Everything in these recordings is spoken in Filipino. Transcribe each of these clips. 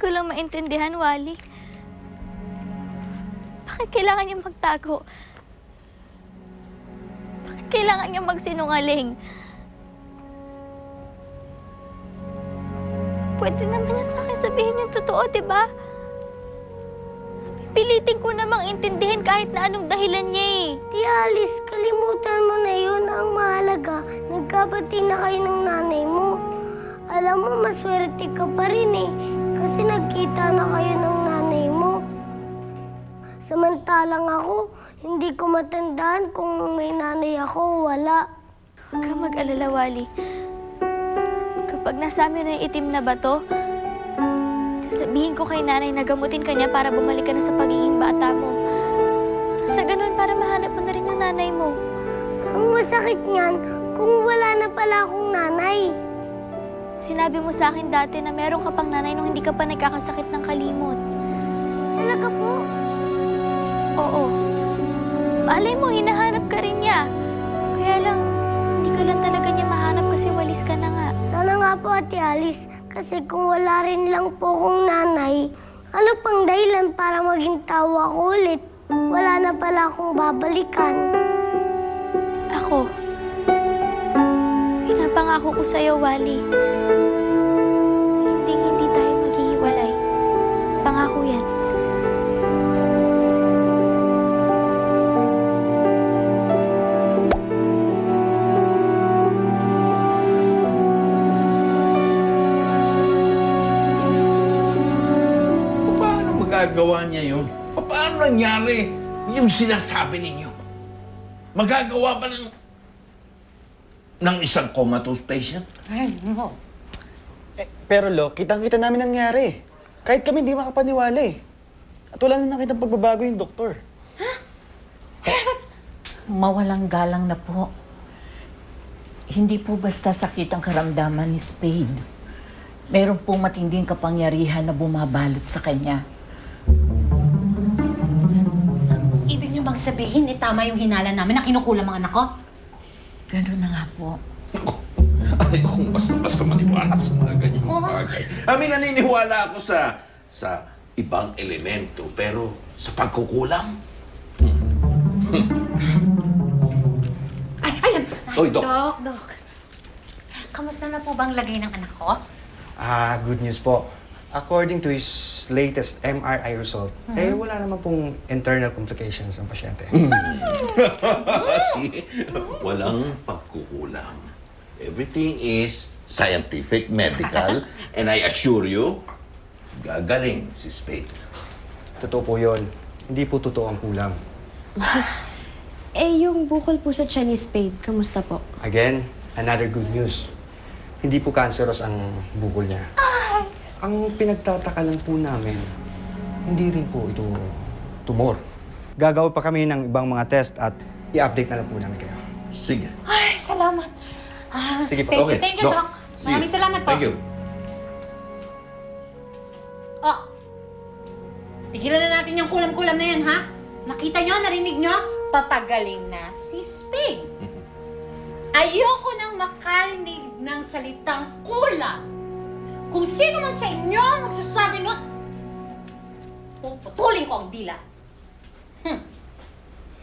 ko lang maintindihan, Wally. Bakit kailangan niya magtago? Bakit kailangan niya magsinungaling? Pwede naman niya sa akin sabihin yung totoo, di ba? Pilitin ko namang intindihin kahit na anong dahilan niya eh. Tia Alice, kalimutan mo na yun. Ang mahalaga, nagkabati na kayo ng nanay mo. Alam mo, maswerte ka pa rin eh. Kasi nagkita na kayo ng nanay mo. Samantalang ako, hindi ko matandaan kung may nanay ako o wala. Huwag kang mag-alala, Wally. Kapag nasa amin na yung itim na bato, sabihin ko kay nanay na gamutin ka niya para bumalik ka na sa pagiging bata mo. Sa ganun, para mahanap mo na rin yung nanay mo. Ang masakit niyan kung wala na pala akong nanay. Sinabi mo sa akin dati na meron ka pang nanay nung hindi ka pa nagkakasakit ng kalimot. Talaga po? Oo. Malay mo, hinahanap ka rin niya. Kaya lang, hindi ka lang talaga niya mahanap kasi walis ka na nga. Sana nga po, Ate Alice. Kasi kung wala rin lang po akong nanay, ano pang dahilan para maging tao ako ulit? Wala na pala akong babalikan. Ako, pinapangako ko sa'yo, Wally. Hindi tayo maghihiwalay. Pangako yan. Paano magagawa niya yun? Paano nangyari yung sinasabi ninyo? Magagawa ba ng isang comatose patient? Ay, no. Pero Lo, kitang-kita namin nangyari. Kahit kami hindi makapaniwala eh. At wala na nakitang pagbabago yung doktor. Mawalang galang na po. Hindi po basta sakit ang karamdaman ni Spade. Meron pong matinding kapangyarihan na bumabalot sa kanya. Ibig niyo bang sabihin, tama yung hinala namin na kinukulang mga anak ko? Ganun na nga po. Ay, kung basta-basta maniwala sa mga ganyang bagay. Naniniwala ako sa ibang elemento, pero sa pagkukulang. Ay, ayun! Oy, Doc. Doc. Kamusta na po bang lagay ng anak ko? Good news po. According to his latest MRI result, wala naman pong internal complications ang pasyente. See? Walang pagkukulang. Everything is scientific, medical, and I assure you, gagaling si Spade. Totoo po yun. Hindi po totoo ang kulang. Yung bukol po sa Chinese Spade, kamusta po? Again, another good news. Hindi po cancerous ang bukol niya. Ang pinagtataka lang po namin, hindi rin po ito tumor. Gagawin pa kami ng ibang mga test at i-update na lang po namin kayo. Sige. Ay, salamat. Sige po. Thank you, Doc. See you. Maraming salamat po. Thank you. Oh, tigilan na natin yung kulam-kulam na yan, ha? Nakita nyo, narinig nyo? Papagaling na si Spade. Ayoko nang makarinig ng salitang kulam. Kung sino man sa inyo magsasabi nun, puputulin ko ang dila.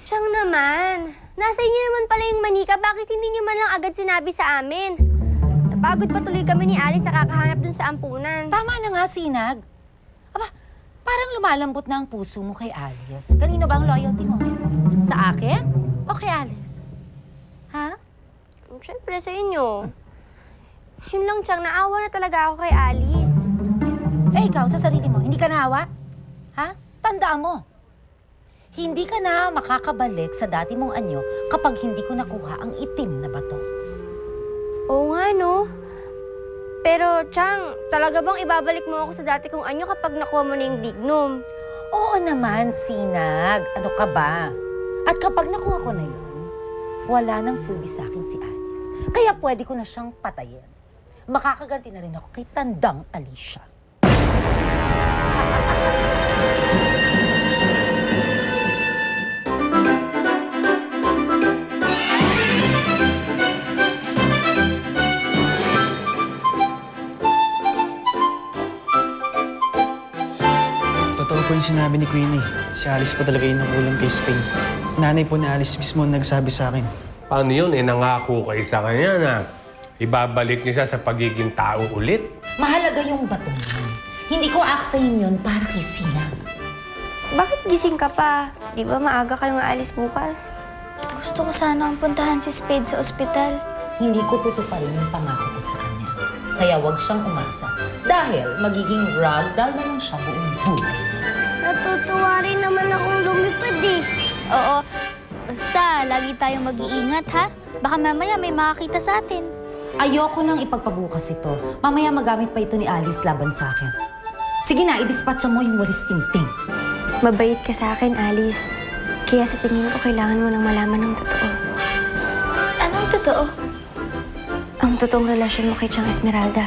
Siyang naman. Nasa inyo naman pala yung manika. Bakit hindi niyo man lang agad sinabi sa amin? Napagod pa tuloy kami ni Alice sa kakahanap dun sa ampunan. Tama na nga, Sinag. Aba, parang lumalambot na ang puso mo kay Alice. Kanino ba ang loyalty mo? Sa akin o kay Alice? Ha? Siyempre sa inyo. Yun lang, Chang. Naawa na talaga ako kay Alice. Eh, ikaw, sa sarili mo, hindi ka naawa? Ha? Tandaan mo. Hindi ka na makakabalik sa dati mong anyo kapag hindi ko nakuha ang itim na bato. Oo nga, no? Pero, Chang, talaga bang ibabalik mo ako sa dati kong anyo kapag nakuha mo na yung dignum? Oo naman, Sinag. Ano ka ba? At kapag nakuha ko na yun, wala nang silbi sa akin si Alice. Kaya pwede ko na siyang patayin. Makakaganti na rin ako kay Tandang Alicia. yung sinabi ni Queenie. Si Alice pa talaga yung nakulam kay Spain. Nanay po ni Alice mismo ang nagsabi sa akin. Paano yun? Nangako kayo sa kanya na ibabalik niya siya sa pagiging tao ulit. Mahalaga yung batong yun. Hindi ko aksayin yun para kay Sinag. Bakit gising ka pa? Di ba maaga kayong aalis bukas? Gusto ko sana ang puntahan si Spade sa ospital. Hindi ko tutuparin yung pangako ko sa kanya. Kaya wag siyang umasa. Dahil magiging ragdoll na lang siya buong buhay. Natutuwa rin naman akong lumipad eh. Oo. Basta, lagi tayong mag-iingat, ha? Baka mamaya may makakita sa atin. Ayoko nang ipagpabukas ito. Mamaya magamit pa ito ni Alice laban sa akin. Sige na, i-dispatcha mo yung walis ting-ting. Mabait ka sa akin, Alice. Kaya sa tingin ko, kailangan mo nang malaman ng totoo. Anong totoo? Ang totoong relasyon mo kay Chang Esmeralda.